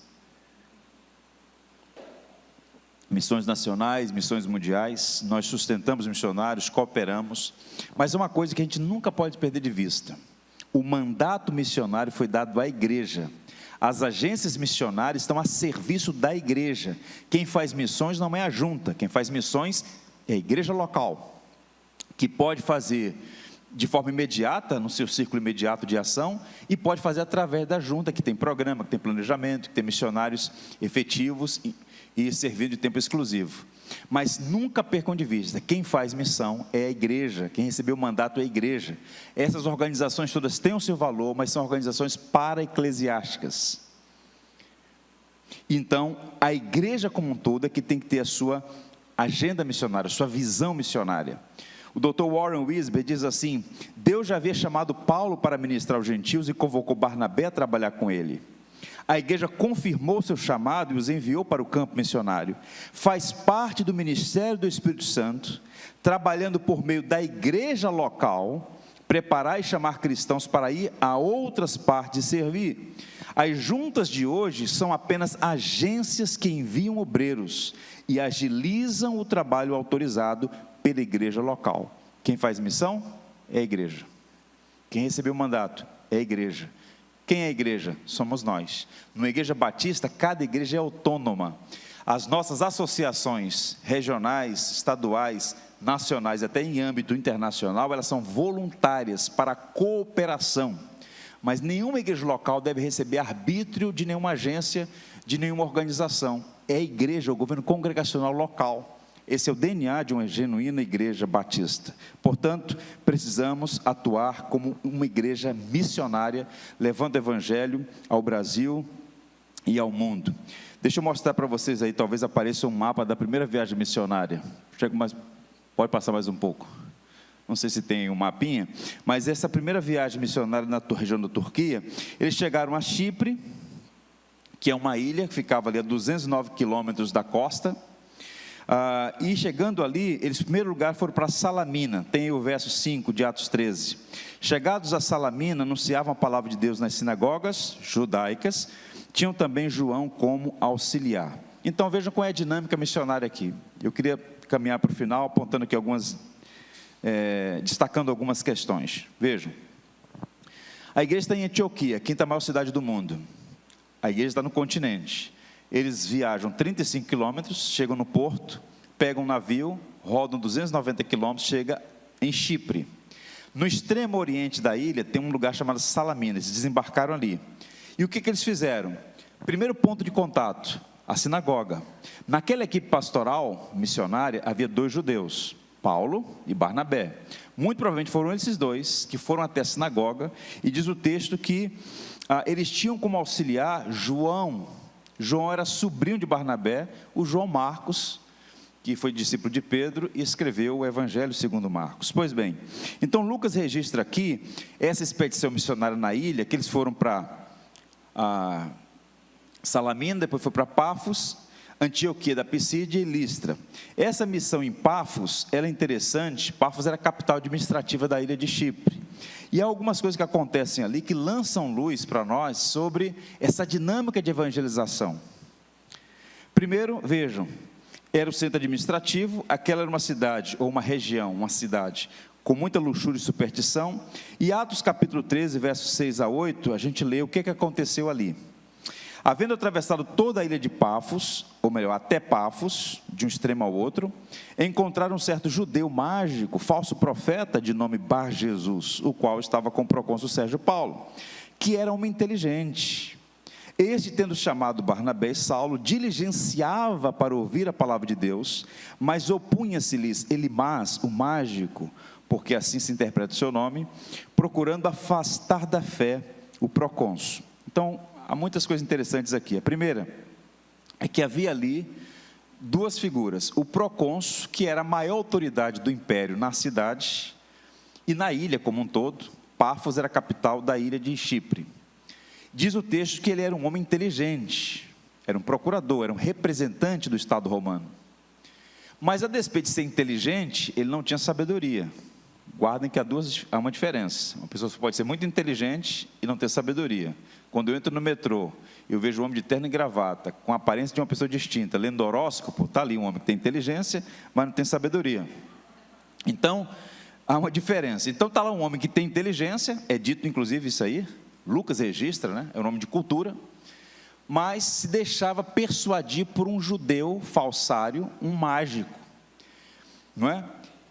missões nacionais, missões mundiais. Nós sustentamos missionários, cooperamos, mas é uma coisa que a gente nunca pode perder de vista: o mandato missionário foi dado à igreja. As agências missionárias estão a serviço da igreja. Quem faz missões não é a junta, quem faz missões é a igreja local, que pode fazer de forma imediata, no seu círculo imediato de ação, e pode fazer através da junta, que tem programa, que tem planejamento, que tem missionários efetivos e servindo de tempo exclusivo. Mas nunca percam de vista, quem faz missão é a igreja, quem recebeu o mandato é a igreja. Essas organizações todas têm o seu valor, mas são organizações para-eclesiásticas. Então, a igreja como um todo é que tem que ter a sua agenda missionária, a sua visão missionária. O Dr. Warren Wiersbe diz assim: Deus já havia chamado Paulo para ministrar aos gentios e convocou Barnabé a trabalhar com ele. A igreja confirmou seu chamado e os enviou para o campo missionário. Faz parte do ministério do Espírito Santo, trabalhando por meio da igreja local, preparar e chamar cristãos para ir a outras partes e servir. As juntas de hoje são apenas agências que enviam obreiros e agilizam o trabalho autorizado pela igreja local. Quem faz missão é a igreja. Quem recebeu o mandato é a igreja. Quem é a igreja? Somos nós. Numa igreja batista, cada igreja é autônoma. As nossas associações regionais, estaduais, nacionais, até em âmbito internacional, elas são voluntárias para a cooperação. Mas nenhuma igreja local deve receber arbítrio de nenhuma agência, de nenhuma organização. É a igreja, o governo congregacional local. Esse é o DNA de uma genuína igreja batista. Portanto, precisamos atuar como uma igreja missionária, levando o evangelho ao Brasil e ao mundo. Deixa eu mostrar para vocês aí, talvez apareça um mapa da primeira viagem missionária. Pode passar mais um pouco. Não sei se tem um mapinha, mas essa primeira viagem missionária na região da Turquia, eles chegaram a Chipre, que é uma ilha que ficava ali a 209 quilômetros da costa. E chegando ali, eles em primeiro lugar foram para Salamina, tem aí o verso 5 de Atos 13. Chegados a Salamina, anunciavam a palavra de Deus nas sinagogas judaicas, tinham também João como auxiliar. Então vejam qual é a dinâmica missionária aqui. Eu queria caminhar para o final, apontando aqui destacando algumas questões. Vejam, a igreja está em Antioquia, a quinta maior cidade do mundo. A igreja está no continente. Eles viajam 35 quilômetros, chegam no porto, pegam um navio, rodam 290 quilômetros, chega em Chipre. No extremo oriente da ilha tem um lugar chamado Salamina, eles desembarcaram ali. E o que eles fizeram? Primeiro ponto de contato, a sinagoga. Naquela equipe pastoral missionária havia 2 judeus, Paulo e Barnabé. Muito provavelmente foram esses 2 que foram até a sinagoga, e diz o texto que eles tinham como auxiliar João. João era sobrinho de Barnabé, o João Marcos, que foi discípulo de Pedro e escreveu o Evangelho segundo Marcos. Pois bem, então Lucas registra aqui essa expedição missionária na ilha, que eles foram para Salamina, depois foi para Pafos, Antioquia da Pisídia e Listra. Essa missão em Pafos, ela é interessante. Pafos era a capital administrativa da ilha de Chipre. E há algumas coisas que acontecem ali que lançam luz para nós sobre essa dinâmica de evangelização. Primeiro, vejam, era o centro administrativo, aquela era uma cidade, ou uma região, uma cidade, com muita luxúria e superstição. E Atos capítulo 13, versos 6 a 8, a gente lê o que aconteceu ali. Havendo atravessado toda a ilha de Pafos, ou melhor, até Pafos, de um extremo ao outro, encontraram um certo judeu mágico, falso profeta, de nome Bar Jesus, o qual estava com o procônsul Sérgio Paulo, que era homem inteligente. Este, tendo chamado Barnabé e Saulo, diligenciava para ouvir a palavra de Deus, mas opunha-se-lhes Elimás, o mágico, porque assim se interpreta o seu nome, procurando afastar da fé o procônsul. Então, há muitas coisas interessantes aqui. A primeira é que havia ali 2 figuras. O procônsul, que era a maior autoridade do império na cidade e na ilha como um todo. Pafos era a capital da ilha de Chipre. Diz o texto que ele era um homem inteligente, era um procurador, era um representante do Estado romano. Mas a despeito de ser inteligente, ele não tinha sabedoria. Guardem que há uma diferença. Uma pessoa pode ser muito inteligente e não ter sabedoria. Quando eu entro no metrô, eu vejo um homem de terno e gravata, com a aparência de uma pessoa distinta, lendo horóscopo, está ali um homem que tem inteligência, mas não tem sabedoria. Então, há uma diferença. Então, está lá um homem que tem inteligência, é dito inclusive isso aí, Lucas registra, né? É um nome de cultura, mas se deixava persuadir por um judeu falsário, um mágico, não é?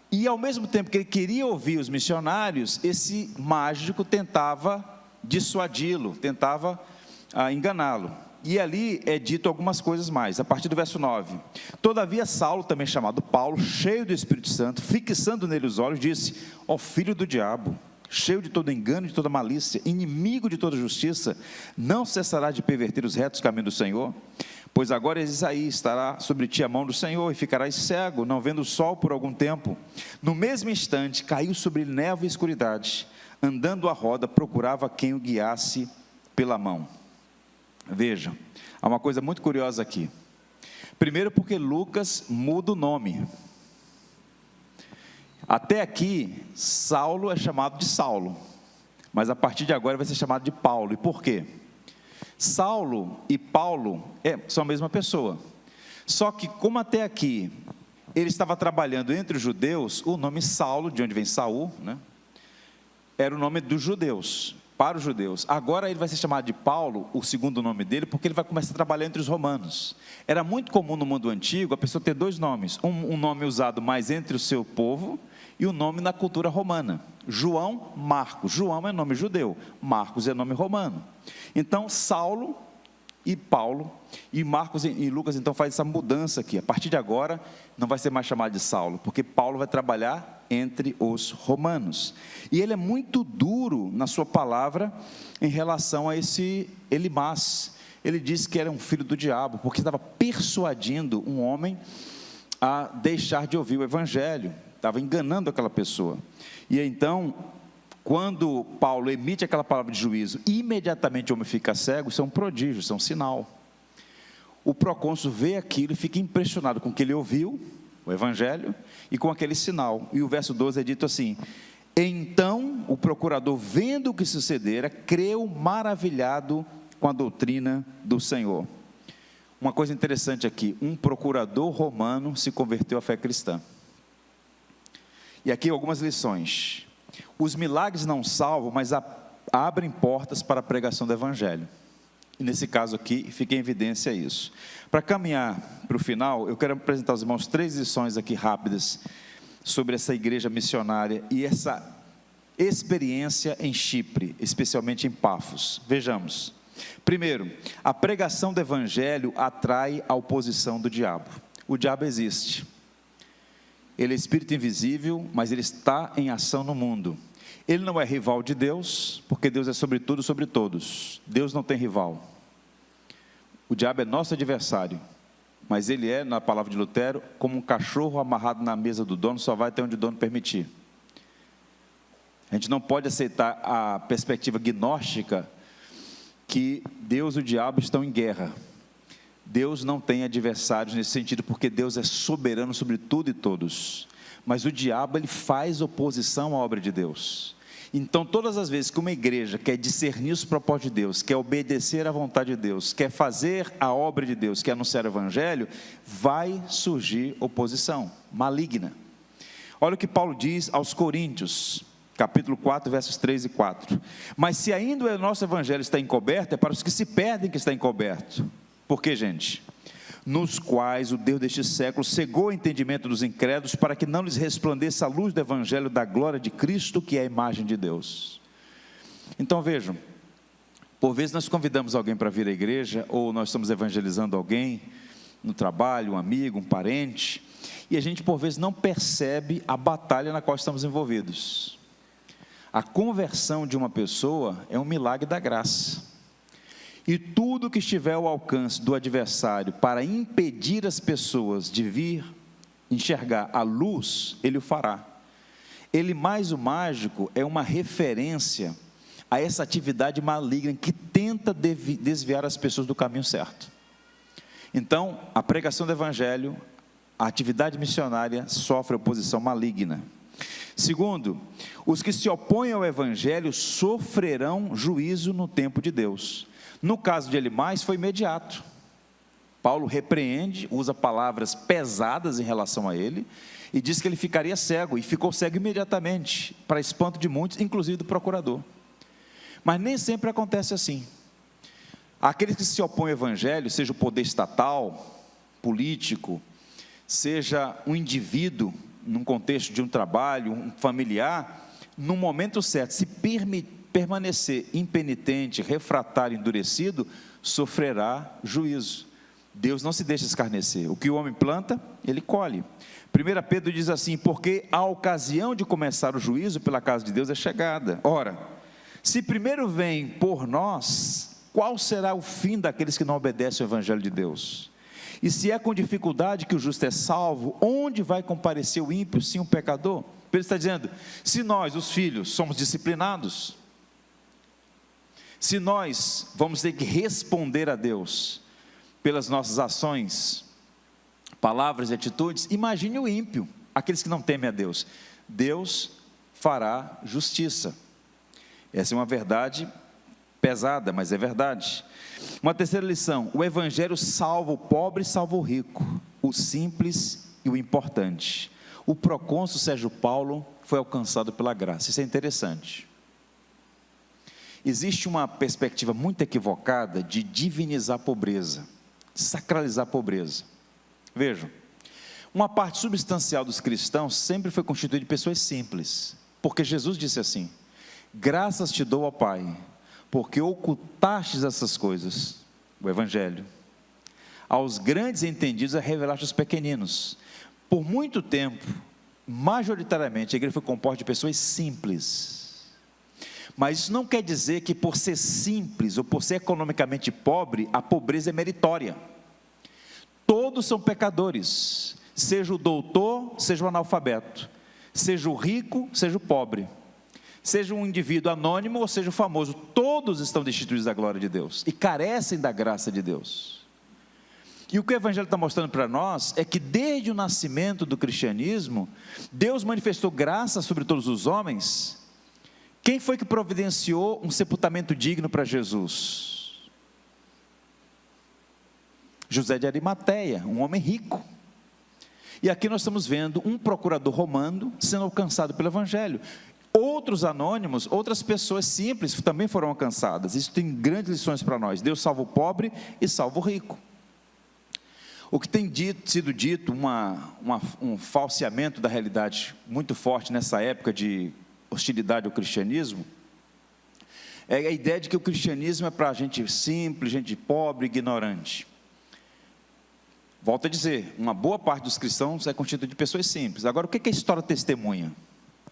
E ao mesmo tempo que ele queria ouvir os missionários, esse mágico tentava dissuadi-lo, tentava enganá-lo. E ali é dito algumas coisas mais, a partir do verso 9. Todavia Saulo, também chamado Paulo, cheio do Espírito Santo, fixando nele os olhos, disse: ó filho do diabo, cheio de todo engano e de toda malícia, inimigo de toda justiça, não cessará de perverter os retos caminhos do Senhor? Pois agora eis aí, estará sobre ti a mão do Senhor, e ficarás cego, não vendo o sol por algum tempo. No mesmo instante, caiu sobre ele névoa e escuridade. Andando à roda, procurava quem o guiasse pela mão. Veja, há uma coisa muito curiosa aqui. Primeiro porque Lucas muda o nome. Até aqui, Saulo é chamado de Saulo, mas a partir de agora vai ser chamado de Paulo. E por quê? Saulo e Paulo são a mesma pessoa, só que como até aqui ele estava trabalhando entre os judeus, o nome Saulo, de onde vem Saul, né, era o nome dos judeus, para os judeus. Agora ele vai ser chamado de Paulo, o segundo nome dele, porque ele vai começar a trabalhar entre os romanos. Era muito comum no mundo antigo a pessoa ter 2 nomes, um nome usado mais entre o seu povo e o nome na cultura romana. João, Marcos. João é nome judeu, Marcos é nome romano. Então Saulo e Paulo, e Marcos e Lucas então faz essa mudança aqui. A partir de agora não vai ser mais chamado de Saulo, porque Paulo vai trabalhar entre os romanos. E ele é muito duro na sua palavra em relação a esse Elimás. Ele disse que era um filho do diabo, porque estava persuadindo um homem a deixar de ouvir o evangelho, estava enganando aquela pessoa. E então, quando Paulo emite aquela palavra de juízo, imediatamente o homem fica cego. Isso é um prodígio, isso é um sinal. O procônsul vê aquilo e fica impressionado com o que ele ouviu, o evangelho, e com aquele sinal. E o verso 12 é dito assim: então o procurador, vendo o que sucedera, creu maravilhado com a doutrina do Senhor. Uma coisa interessante aqui, um procurador romano se converteu à fé cristã. E aqui algumas lições. Os milagres não salvam, mas abrem portas para a pregação do evangelho. E nesse caso aqui, fica em evidência isso. Para caminhar para o final, eu quero apresentar aos irmãos 3 lições aqui rápidas sobre essa igreja missionária e essa experiência em Chipre, especialmente em Pafos. Vejamos. Primeiro, a pregação do evangelho atrai a oposição do diabo. O diabo existe. Ele é espírito invisível, mas ele está em ação no mundo. Ele não é rival de Deus, porque Deus é sobre tudo e sobre todos. Deus não tem rival. O diabo é nosso adversário, mas ele é, na palavra de Lutero, como um cachorro amarrado na mesa do dono, só vai até onde o dono permitir. A gente não pode aceitar a perspectiva gnóstica que Deus e o diabo estão em guerra. Deus não tem adversários nesse sentido, porque Deus é soberano sobre tudo e todos. Mas o diabo, ele faz oposição à obra de Deus. Então, todas as vezes que uma igreja quer discernir os propósitos de Deus, quer obedecer à vontade de Deus, quer fazer a obra de Deus, quer anunciar o evangelho, vai surgir oposição maligna. Olha o que Paulo diz aos Coríntios, capítulo 4, versos 3 e 4. Mas se ainda o nosso evangelho está encoberto, é para os que se perdem que está encoberto. Por quê, gente? Nos quais o Deus deste século cegou o entendimento dos incrédulos, para que não lhes resplandeça a luz do evangelho da glória de Cristo, que é a imagem de Deus. Então vejam, por vezes nós convidamos alguém para vir à igreja, ou nós estamos evangelizando alguém no trabalho, um amigo, um parente, e a gente por vezes não percebe a batalha na qual estamos envolvidos. A conversão de uma pessoa é um milagre da graça. E tudo que estiver ao alcance do adversário para impedir as pessoas de vir enxergar a luz, ele o fará. Ele, mais o mágico, é uma referência a essa atividade maligna que tenta desviar as pessoas do caminho certo. Então, a pregação do evangelho, a atividade missionária sofre oposição maligna. Segundo, os que se opõem ao evangelho sofrerão juízo no tempo de Deus. No caso de Elimais, foi imediato. Paulo repreende, usa palavras pesadas em relação a ele, e diz que ele ficaria cego, e ficou cego imediatamente, para espanto de muitos, inclusive do procurador. Mas nem sempre acontece assim. Aqueles que se opõem ao evangelho, seja o poder estatal, político, seja um indivíduo, num contexto de um trabalho, um familiar, no momento certo, se permanecer impenitente, refratário, endurecido, sofrerá juízo. Deus não se deixa escarnecer. O que o homem planta, ele colhe. 1 Pedro diz assim: porque a ocasião de começar o juízo pela casa de Deus é chegada. Ora, se primeiro vem por nós, qual será o fim daqueles que não obedecem ao evangelho de Deus? E se é com dificuldade que o justo é salvo, onde vai comparecer o ímpio, sim, o pecador? Pedro está dizendo, se nós, os filhos, somos disciplinados, se nós vamos ter que responder a Deus pelas nossas ações, palavras e atitudes, imagine o ímpio, aqueles que não temem a Deus. Deus fará justiça. Essa é uma verdade pesada, mas é verdade. Uma terceira lição: o evangelho salva o pobre e salva o rico, o simples e o importante. O procônsul Sérgio Paulo foi alcançado pela graça. Isso é interessante. Existe uma perspectiva muito equivocada de divinizar a pobreza, sacralizar a pobreza. Vejam, uma parte substancial dos cristãos sempre foi constituída de pessoas simples, porque Jesus disse assim: graças te dou, ó Pai, porque ocultastes essas coisas, o evangelho, aos grandes entendidos a revelaste aos pequeninos. Por muito tempo, majoritariamente, a igreja foi composta de pessoas simples. Mas isso não quer dizer que por ser simples ou por ser economicamente pobre, a pobreza é meritória. Todos são pecadores, seja o doutor, seja o analfabeto, seja o rico, seja o pobre, seja um indivíduo anônimo ou seja o famoso, todos estão destituídos da glória de Deus e carecem da graça de Deus. E o que o Evangelho está mostrando para nós é que desde o nascimento do cristianismo, Deus manifestou graça sobre todos os homens. Quem foi que providenciou um sepultamento digno para Jesus? José de Arimateia, um homem rico. E aqui nós estamos vendo um procurador romano sendo alcançado pelo Evangelho. Outros anônimos, outras pessoas simples também foram alcançadas. Isso tem grandes lições para nós. Deus salva o pobre e salva o rico. O que tem sido dito, um falseamento da realidade muito forte nessa época de hostilidade ao cristianismo, é a ideia de que o cristianismo é para gente simples, gente pobre, ignorante. Volto a dizer, uma boa parte dos cristãos é constituída de pessoas simples. Agora, o que a história testemunha?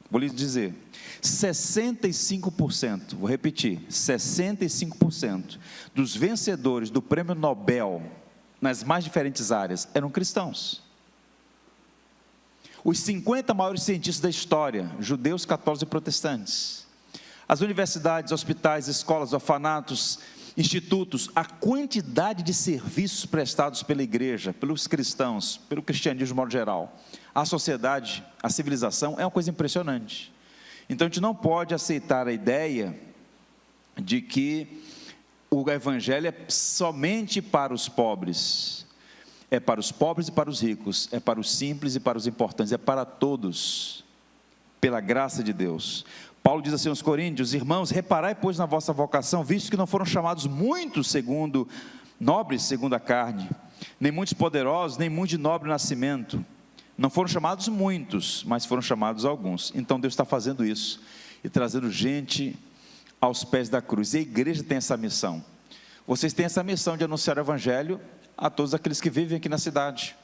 Vou lhes dizer, 65%, vou repetir, 65% dos vencedores do prêmio Nobel, nas mais diferentes áreas, eram cristãos. Os 50 maiores cientistas da história, judeus, católicos e protestantes. As universidades, hospitais, escolas, orfanatos, institutos, a quantidade de serviços prestados pela igreja, pelos cristãos, pelo cristianismo de modo geral, a sociedade, a civilização, é uma coisa impressionante. Então a gente não pode aceitar a ideia de que o Evangelho é somente para os pobres. É para os pobres e para os ricos, é para os simples e para os importantes, é para todos, pela graça de Deus. Paulo diz assim aos Coríntios: irmãos, reparai pois na vossa vocação, visto que não foram chamados muitos nobres segundo a carne, nem muitos poderosos, nem muitos de nobre nascimento. Não foram chamados muitos, mas foram chamados alguns. Então Deus está fazendo isso e trazendo gente aos pés da cruz. E a igreja tem essa missão. Vocês têm essa missão de anunciar o Evangelho a todos aqueles que vivem aqui na cidade,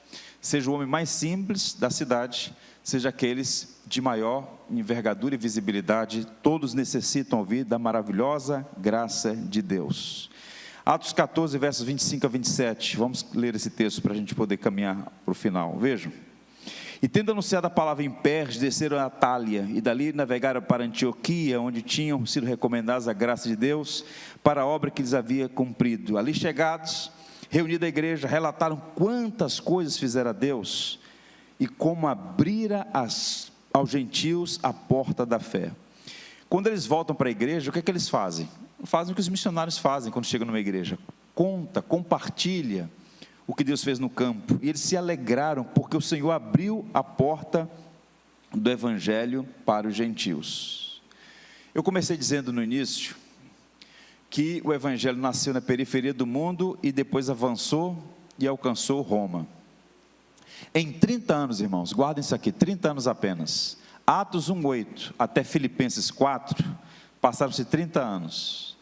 seja o homem mais simples da cidade, seja aqueles de maior envergadura e visibilidade, todos necessitam ouvir da maravilhosa graça de Deus. Atos 14, versos 25 a 27, vamos ler esse texto para a gente poder caminhar para o final. Vejam: e tendo anunciado a palavra em Perge, desceram a Atália, e dali navegaram para Antioquia, onde tinham sido recomendados a graça de Deus, para a obra que lhes havia cumprido. Ali chegados, reunida a igreja, relataram quantas coisas fizera Deus, e como abrira aos gentios a porta da fé. Quando eles voltam para a igreja, o que é que eles fazem? Fazem o que os missionários fazem quando chegam numa igreja: compartilha o que Deus fez no campo. E eles se alegraram, porque o Senhor abriu a porta do Evangelho para os gentios. Eu comecei dizendo no início que o Evangelho nasceu na periferia do mundo e depois avançou e alcançou Roma. Em 30 anos, irmãos, guardem isso aqui, 30 anos apenas, Atos 1:8 até Filipenses 4, passaram-se 30 anos,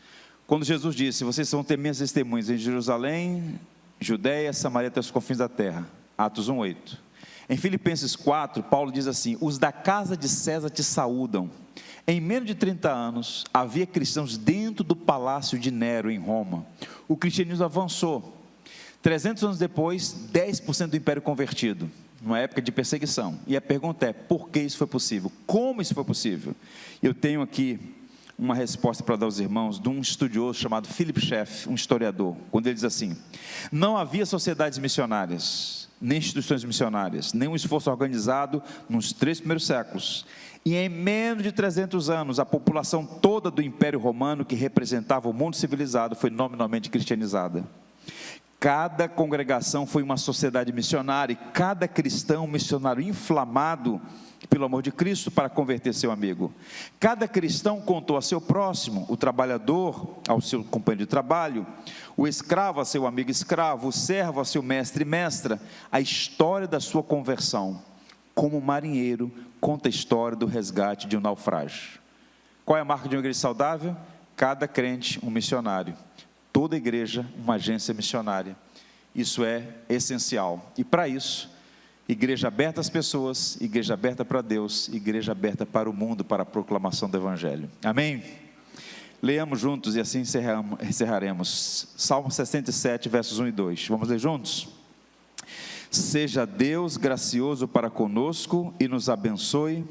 quando Jesus disse: vocês vão ter minhas testemunhas em Jerusalém, Judeia, Samaria até os confins da terra. Atos 1:8. Em Filipenses 4, Paulo diz assim: os da casa de César te saúdam. Em menos de 30 anos, havia cristãos dentro do palácio de Nero, em Roma. O cristianismo avançou. 300 anos depois, 10% do império convertido, numa época de perseguição. E a pergunta é: por que isso foi possível? Como isso foi possível? Eu tenho aqui uma resposta para dar aos irmãos, de um estudioso chamado Philip Schaff, um historiador, quando ele diz assim: não havia sociedades missionárias, nem instituições missionárias, nem um esforço organizado nos 3 primeiros séculos, e em menos de 300 anos, a população toda do Império Romano, que representava o mundo civilizado, foi nominalmente cristianizada. Cada congregação foi uma sociedade missionária, e cada cristão um missionário inflamado pelo amor de Cristo para converter seu amigo. Cada cristão contou a seu próximo, o trabalhador ao seu companheiro de trabalho, o escravo a seu amigo escravo, o servo a seu mestre e mestra, a história da sua conversão. Como um marinheiro conta a história do resgate de um naufrágio. Qual é a marca de uma igreja saudável? Cada crente um missionário, toda igreja uma agência missionária. Isso é essencial, e para isso, igreja aberta às pessoas, igreja aberta para Deus, igreja aberta para o mundo, para a proclamação do Evangelho. Amém? Leamos juntos e assim encerraremos. Salmo 67, versos 1 e 2. Vamos ler juntos? Seja Deus gracioso para conosco e nos abençoe,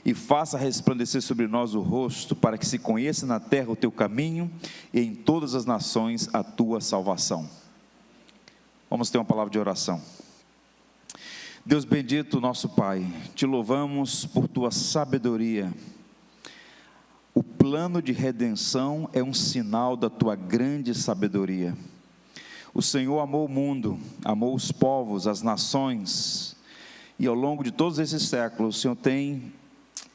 e faça resplandecer sobre nós o rosto, para que se conheça na terra o teu caminho, e em todas as nações a tua salvação. Vamos ter uma palavra de oração. Deus bendito, nosso Pai, te louvamos por tua sabedoria. O plano de redenção é um sinal da tua grande sabedoria. O Senhor amou o mundo, amou os povos, as nações, e ao longo de todos esses séculos, o Senhor tem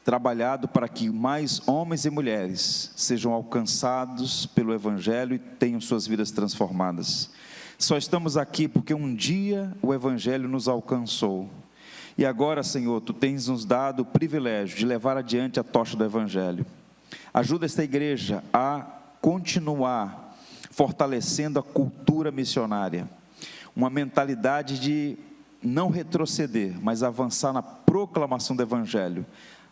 trabalhado para que mais homens e mulheres sejam alcançados pelo Evangelho e tenham suas vidas transformadas. Só estamos aqui porque um dia o Evangelho nos alcançou. E agora, Senhor, Tu tens nos dado o privilégio de levar adiante a tocha do Evangelho. Ajuda esta igreja a continuar fortalecendo a cultura missionária. Uma mentalidade de não retroceder, mas avançar na proclamação do Evangelho.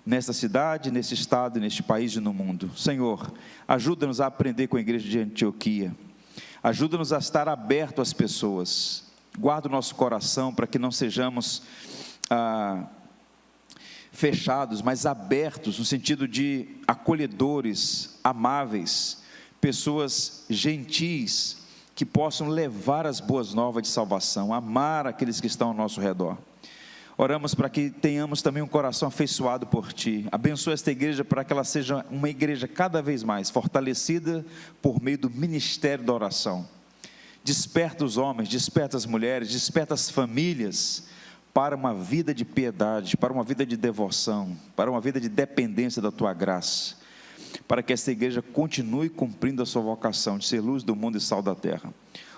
Nesta cidade, nesse estado, neste país e no mundo. Senhor, ajuda-nos a aprender com a igreja de Antioquia. Ajuda-nos a estar aberto às pessoas. Guarda o nosso coração para que não sejamos fechados, mas abertos no sentido de acolhedores, amáveis, pessoas gentis que possam levar as boas novas de salvação, amar aqueles que estão ao nosso redor. Oramos para que tenhamos também um coração afeiçoado por Ti. Abençoa esta igreja para que ela seja uma igreja cada vez mais fortalecida por meio do ministério da oração. Desperta os homens, desperta as mulheres, desperta as famílias para uma vida de piedade, para uma vida de devoção, para uma vida de dependência da Tua graça, para que esta igreja continue cumprindo a sua vocação de ser luz do mundo e sal da terra.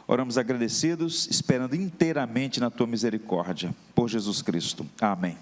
Oramos agradecidos, esperando inteiramente na Tua misericórdia, por Jesus Cristo. Amém.